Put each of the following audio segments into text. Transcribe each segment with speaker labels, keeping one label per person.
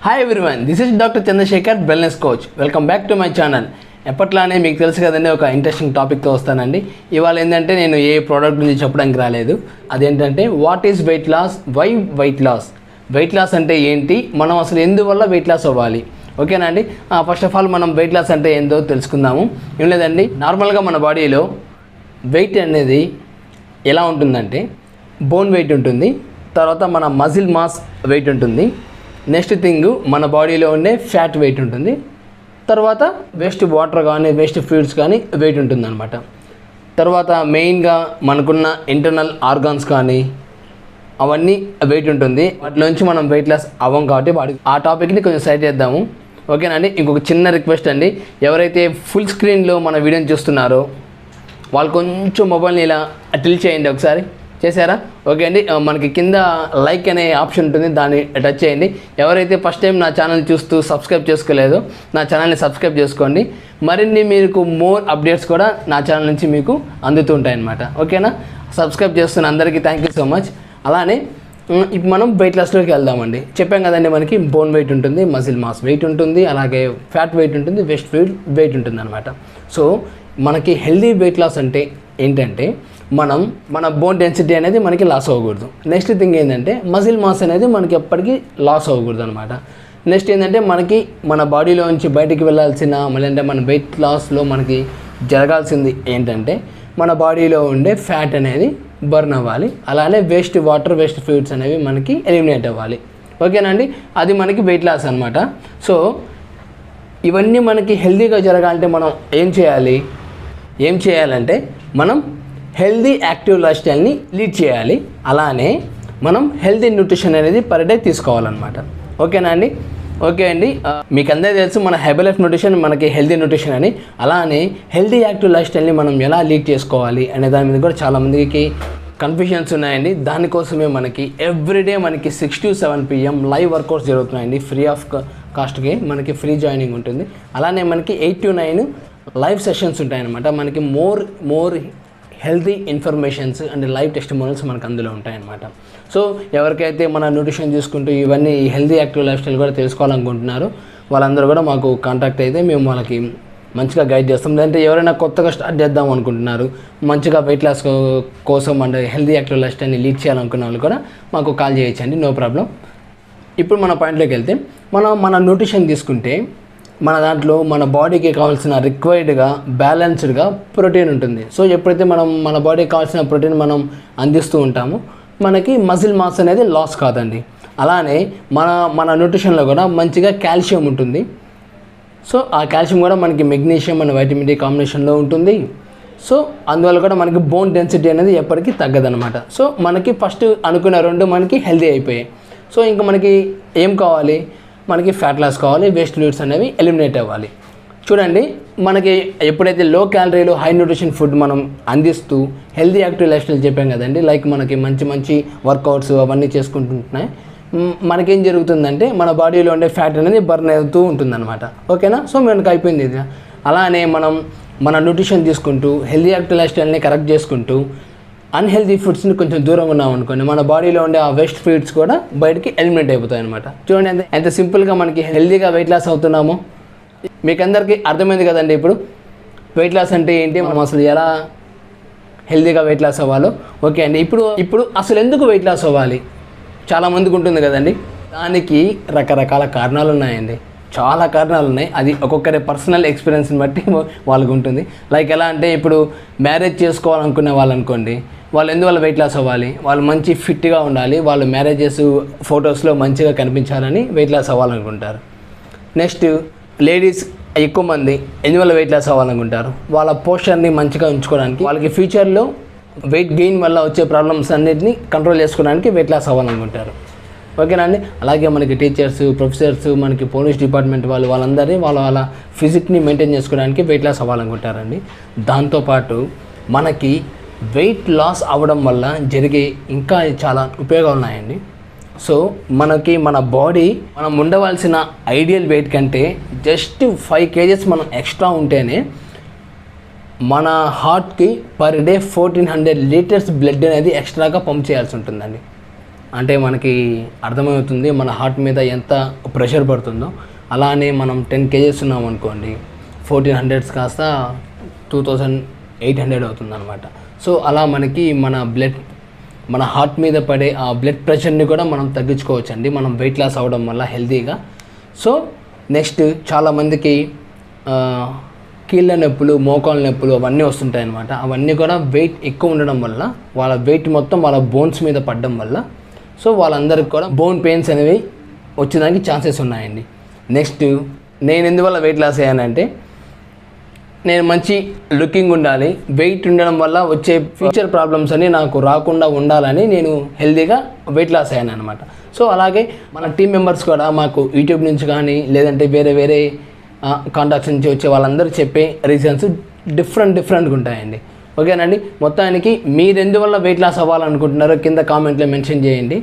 Speaker 1: Hi everyone, this is doctor Chandrashekar wellness coach. Welcome back to my channel. ఎప్పట్లానే మీకు తెలుసు కదండి, ఒక ఇంట్రెస్టింగ్ టాపిక్తో వస్తానండి. ఇవాళ ఏంటంటే నేను ఏ ప్రోడక్ట్ గురించి చెప్పడానికి రాలేదు. అదేంటంటే what is weight loss, why weight loss. Weight loss అంటే ఏంటి, మనం అసలు ఎందువల్ల వెయిట్ లాస్ అవ్వాలి, ఓకేనా అండి. ఫస్ట్ ఆఫ్ ఆల్ మనం వెయిట్ లాస్ అంటే ఏందో తెలుసుకుందాము. ఏం లేదండి, నార్మల్గా మన బాడీలో వెయిట్ అనేది ఎలా ఉంటుందంటే బోన్ వెయిట్ ఉంటుంది, తర్వాత మన మజిల్ మాస్ వెయిట్ ఉంటుంది, నెక్స్ట్ థింగ్ మన బాడీలో ఉండే ఫ్యాట్ వెయిట్ ఉంటుంది, తర్వాత వేస్ట్ వాటర్ కానీ వేస్ట్ ఫ్లూయిడ్స్ కానీ వెయిట్ ఉంటుంది అనమాట. తర్వాత మెయిన్గా మనకున్న ఇంటర్నల్ ఆర్గాన్స్ కానీ అవన్నీ వెయిట్ ఉంటుంది. వాటిలోంచి మనం వెయిట్ లాస్ అవ్వం కాబట్టి ఆ టాపిక్ని కొంచెం సైడ్ చేద్దాము, ఓకేనా అండి. ఇంకొక చిన్న రిక్వెస్ట్ అండి, ఎవరైతే ఫుల్ స్క్రీన్లో మన వీడియోని చూస్తున్నారో వాళ్ళు కొంచెం మొబైల్ని ఇలా టిల్ట్ చేయండి, ఒకసారి చేశారా? ఓకే అండి. మనకి కింద లైక్ అనే ఆప్షన్ ఉంటుంది, దాన్ని టచ్ చేయండి. ఎవరైతే ఫస్ట్ టైం నా ఛానల్ చూస్తూ సబ్స్క్రైబ్ చేసుకోలేదో నా ఛానల్ని సబ్స్క్రైబ్ చేసుకోండి. మరిన్ని మీకు మోర్ అప్డేట్స్ కూడా నా ఛానల్ నుంచి మీకు అందుతూ ఉంటాయన్నమాట, ఓకేనా. సబ్స్క్రైబ్ చేస్తున్న అందరికీ థ్యాంక్ యూ సో మచ్. అలానే ఇప్పుడు మనం వెయిట్ లాస్లోకి వెళ్దామండి. చెప్పాం కదండి, మనకి బోన్ వెయిట్ ఉంటుంది, మజిల్ మాస్ వెయిట్ ఉంటుంది, అలాగే ఫ్యాట్ వెయిట్ ఉంటుంది, వేస్ట్ ఫ్లూయిడ్ వెయిట్ ఉంటుంది అనమాట. సో మనకి హెల్దీ వెయిట్ లాస్ అంటే ఏంటంటే మన బోన్ డెన్సిటీ అనేది మనకి లాస్ అవ్వకూడదు. నెక్స్ట్ థింగ్ ఏంటంటే మజిల్ మాస్ అనేది మనకి ఎప్పటికీ లాస్ అవ్వకూడదు అనమాట. నెక్స్ట్ ఏంటంటే మనకి మన బాడీలో నుంచి బయటికి వెళ్ళాల్సిన అంటే మన వెయిట్ లాస్లో మనకి జరగాల్సింది ఏంటంటే మన బాడీలో ఉండే ఫ్యాట్ అనేది బర్న్ అవ్వాలి, అలానే వేస్ట్ వాటర్ వేస్ట్ ఫ్లూయిడ్స్ అనేవి మనకి ఎలిమినేట్ అవ్వాలి, ఓకేనండి. అది మనకి వెయిట్ లాస్ అనమాట. సో ఇవన్నీ మనకి హెల్తీగా జరగాలంటే మనం ఏం చేయాలంటే మనం హెల్దీ యాక్టివ్ లైఫ్ స్టైల్ని లీడ్ చేయాలి. అలానే మనం హెల్తీ న్యూట్రిషన్ అనేది పర్ డే తీసుకోవాలన్నమాట, ఓకేనా అండి. ఓకే అండి, మీకు అందరికీ తెలుసు మన హెర్బల్ న్యూట్రిషన్ మనకి హెల్తీ న్యూట్రిషన్ అని. అలానే హెల్తీ యాక్టివ్ లైఫ్ స్టైల్ని మనం ఎలా లీడ్ చేసుకోవాలి అనే దాని మీద కూడా చాలామందికి కన్ఫ్యూజన్స్ ఉన్నాయండి. దానికోసమే మనకి ఎవ్రీడే మనకి 6 to 7 PM లైవ్ వర్కౌట్స్ జరుగుతున్నాయండి, ఫ్రీ ఆఫ్ కాస్ట్కి మనకి ఫ్రీ జాయినింగ్ ఉంటుంది. అలానే మనకి 8 to 9 లైవ్ సెషన్స్ ఉంటాయన్నమాట. మనకి more healthy informations and live testimonials మనకు అందులో ఉంటాయన్నమాట. సో ఎవరికైతే మన న్యూట్రిషన్ చూసుకుంటూ ఇవన్నీ హెల్తీ యాక్టివ్ లైఫ్ స్టైల్ కూడా తెలుసుకోవాలనుకుంటున్నారో వాళ్ళందరూ కూడా మాకు కాంటాక్ట్ అయితే మేము వాళ్ళకి మంచిగా గైడ్ చేస్తాం. లేదంటే ఎవరైనా కొత్తగా స్టార్ట్ చేద్దాం అనుకుంటున్నారు, మంచిగా వెయిట్ లాస్ కోసం అండ్ హెల్తీ యాక్టివ్ లైఫ్ స్టైల్ని లీడ్ చేయాలనుకున్న వాళ్ళు కూడా మాకు కాల్ చేయొచ్చండి, నో ప్రాబ్లం. ఇప్పుడు మన పాయింట్లోకి వెళ్తే మన న్యూట్రిషన్ తీసుకుంటే మన దాంట్లో మన బాడీకి కావాల్సిన రిక్వైర్డ్గా బ్యాలెన్స్డ్గా ప్రోటీన్ ఉంటుంది. సో ఎప్పుడైతే మన బాడీకి కావాల్సిన ప్రోటీన్ మనం అందిస్తూ ఉంటామో మనకి మజిల్ మాస్ అనేది లాస్ కాదండి. అలానే మన న్యూట్రిషన్లో కూడా మంచిగా కాల్షియం ఉంటుంది. సో ఆ కాల్షియం కూడా మనకి మెగ్నీషియం అండ్ వైటమిన్ డి కాంబినేషన్లో ఉంటుంది. సో అందువల్ల కూడా మనకి బోన్ డెన్సిటీ అనేది ఎప్పటికీ తగ్గదనమాట. సో మనకి ఫస్ట్ అనుకున్న రెండు మనకి హెల్దీ అయిపోయాయి. సో ఇంకా మనకి ఏం కావాలి, మనకి ఫ్యాట్ లాస్ కావాలి, వేస్ట్ ఫ్లూయిడ్స్ అనేవి ఎలిమినేట్ అవ్వాలి. చూడండి, మనకి ఎప్పుడైతే లో క్యాలరీలు హై న్యూట్రిషన్ ఫుడ్ మనం అందిస్తూ హెల్దీ యాక్టివ్ లైఫ్ స్టైల్ చెప్పాం కదండి, లైక్ మనకి మంచి వర్కౌట్స్ అవన్నీ చేసుకుంటుంటున్నాయి, మనకేం జరుగుతుందంటే మన బాడీలో ఉండే ఫ్యాట్ అనేది బర్న్ అవుతూ ఉంటుందన్నమాట, ఓకేనా. సో మనకు అయిపోయింది ఇది. అలానే మన న్యూట్రిషన్ తీసుకుంటూ హెల్దీ యాక్టివ్ లైఫ్ స్టైల్ని కరెక్ట్ చేసుకుంటూ అన్హెల్దీ ఫుడ్స్ని కొంచెం దూరంగా ఉన్నాం అనుకోండి, మన బాడీలో ఉండే ఆ వేస్ట్ ఫ్లూయిడ్స్ కూడా బయటికి ఎలిమినేట్ అయిపోతాయి అనమాట. చూడండి ఎంత సింపుల్గా మనకి హెల్దీగా వెయిట్ లాస్ అవుతున్నామో మీకు అందరికీ అర్థమైంది కదండి. ఇప్పుడు వెయిట్ లాస్ అంటే ఏంటి, మనం అసలు ఎలా హెల్దీగా వెయిట్ లాస్ అవ్వాలో. ఓకే అండి, ఇప్పుడు అసలు ఎందుకు వెయిట్ లాస్ అవ్వాలి చాలామందికి ఉంటుంది కదండి. దానికి రకరకాల కారణాలు ఉన్నాయండి, చాలా కారణాలు ఉన్నాయి. అది ఒక్కొక్కరి పర్సనల్ ఎక్స్పీరియన్స్ని బట్టి వాళ్ళకు ఉంటుంది. లైక్ ఎలా అంటే ఇప్పుడు మ్యారేజ్ చేసుకోవాలనుకునే వాళ్ళు అనుకోండి, వాళ్ళు ఎందువల్ల వెయిట్ లాస్ అవ్వాలి, వాళ్ళు మంచి ఫిట్గా ఉండాలి, వాళ్ళు మ్యారేజెస్ ఫొటోస్లో మంచిగా కనిపించాలని వెయిట్ లాస్ అవ్వాలనుకుంటారు. నెక్స్ట్ లేడీస్ ఎక్కువ మంది ఎందువల్ల వెయిట్ లాస్ అవ్వాలనుకుంటారు, వాళ్ళ పోస్చర్ని మంచిగా ఉంచుకోవడానికి, వాళ్ళకి ఫ్యూచర్లో వెయిట్ గెయిన్ వల్ల వచ్చే ప్రాబ్లమ్స్ అన్నిటిని కంట్రోల్ చేసుకోవడానికి వెయిట్ లాస్ అవ్వాలనుకుంటారు, ఓకేనా అండి. అలాగే మనకి టీచర్స్, ప్రొఫెసర్స్, మనకి పోలీస్ డిపార్ట్మెంట్ వాళ్ళందరినీ వాళ్ళ ఫిజిక్ని మెయింటైన్ చేసుకోవడానికి వెయిట్ లాస్ అవ్వాలనుకుంటారండి. దాంతోపాటు మనకి వెయిట్ లాస్ అవ్వడం వల్ల జరిగే ఇంకా చాలా ఉపయోగాలు ఉన్నాయండి. సో మనకి మన బాడీ మనం ఉండవలసిన ఐడియల్ వెయిట్ కంటే జస్ట్ 5 kgs మనం ఎక్స్ట్రా ఉంటేనే మన హార్ట్కి పర్ డే 1400 లీటర్స్ బ్లడ్ అనేది ఎక్స్ట్రాగా పంప్ చేయాల్సి ఉంటుందండి. అంటే మనకి అర్థమవుతుంది మన హార్ట్ మీద ఎంత ప్రెషర్ పడుతుందో. అలానే మనం 10 kgs ఉన్నాం అనుకోండి, 1400 కాస్త 2800 అవుతుంది అనమాట. సో అలా మనకి మన హార్ట్ మీద పడే ఆ బ్లడ్ ప్రెషర్ని కూడా మనం తగ్గించుకోవచ్చండి మనం వెయిట్ లాస్ అవ్వడం వల్ల హెల్తీగా. సో నెక్స్ట్ చాలామందికి కీళ్ళ నొప్పులు, మోకాళ్ళ నొప్పులు అవన్నీ వస్తుంటాయి అన్నమాట. అవన్నీ కూడా వెయిట్ ఎక్కువ ఉండడం వల్ల, వాళ్ళ వెయిట్ మొత్తం వాళ్ళ బోన్స్ మీద పడడం వల్ల, సో వాళ్ళందరికీ కూడా బోన్ పెయిన్స్ అనేవి వచ్చేదానికి ఛాన్సెస్ ఉన్నాయండి. నెక్స్ట్ నేను ఎందువల్ల వెయిట్ లాస్ అయ్యానంటే, నేను మంచి లుకింగ్ ఉండాలి, వెయిట్ ఉండడం వల్ల వచ్చే ఫ్యూచర్ ప్రాబ్లమ్స్ అన్నీ నాకు రాకుండా ఉండాలని నేను హెల్తీగా వెయిట్ లాస్ అయ్యాను అనమాట. సో అలాగే మన టీం మెంబర్స్ కూడా మాకు యూట్యూబ్ నుంచి కానీ లేదంటే వేరే కాంటాక్ట్స్ నుంచి వచ్చే వాళ్ళందరూ చెప్పే రీజన్స్ డిఫరెంట్గా ఉంటాయండి. ఓకేనండి, మొత్తానికి మీరు ఎందువల్ల వెయిట్ లాస్ అవ్వాలనుకుంటున్నారో కింద కామెంట్లో మెన్షన్ చేయండి.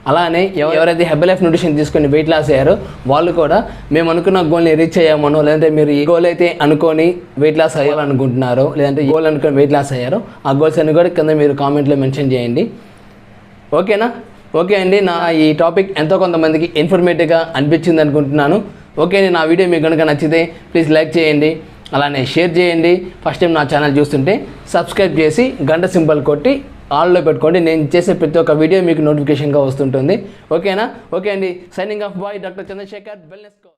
Speaker 1: అలానే ఎవరైతే హెర్బలైఫ్ న్యూట్రిషన్ తీసుకొని వెయిట్ లాస్ అయ్యారో వాళ్ళు కూడా మేము అనుకున్న గోల్ని రీచ్ అయ్యామనో, లేదంటే మీరు ఈ గోల్ అయితే అనుకొని వెయిట్ లాస్ అయ్యాలనుకుంటున్నారో, లేదంటే గోల్ అనుకొని వెయిట్ లాస్ అయ్యారో ఆ గోల్స్ అన్ని కూడా కింద మీరు కామెంట్లో మెన్షన్ చేయండి. ఓకేనా? ఓకే అండి, నా ఈ టాపిక్ ఎంతో కొంతమందికి ఇన్ఫర్మేటివ్గా అనిపించింది అనుకుంటున్నాను. ఓకే అండి, నా వీడియో మీకు కనుక నచ్చితే ప్లీజ్ లైక్ చేయండి, అలానే షేర్ చేయండి. ఫస్ట్ టైం నా ఛానల్ చూస్తుంటే సబ్స్క్రైబ్ చేసి గంట సింబల్ కొట్టి ఆల్లో పెట్టుకోండి. నేను చేసే ప్రతి ఒక్క వీడియో మీకు నోటిఫికేషన్గా వస్తుంటుంది. ఓకేనా? ఓకే అండి, signing off bye, doctor Chandrashekar, wellness coach.